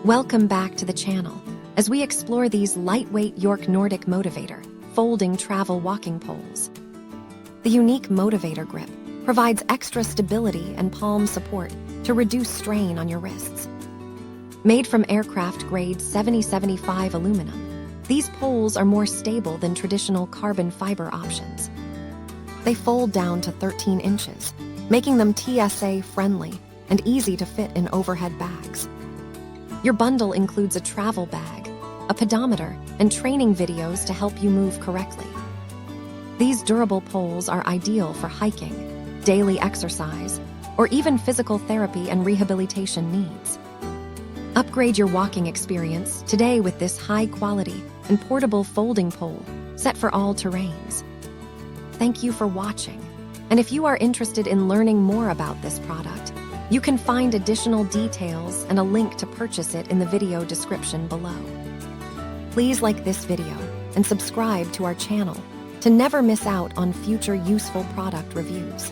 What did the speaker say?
Welcome back to the channel as we explore these lightweight York Nordic Motivator folding travel walking poles. The unique Motivator grip provides extra stability and palm support to reduce strain on your wrists. Made from aircraft-grade 7075 aluminum, these poles are more stable than traditional carbon fiber options. They fold down to 13 inches, making them TSA-friendly and easy to fit in overhead bags. Your bundle includes a travel bag, a pedometer, and training videos to help you move correctly. These durable poles are ideal for hiking, daily exercise, or even physical therapy and rehabilitation needs. Upgrade your walking experience today with this high-quality and portable folding pole set for all terrains. Thank you for watching, and if you are interested in learning more about this product, you can find additional details and a link to purchase it in the video description below. Please like this video and subscribe to our channel to never miss out on future useful product reviews.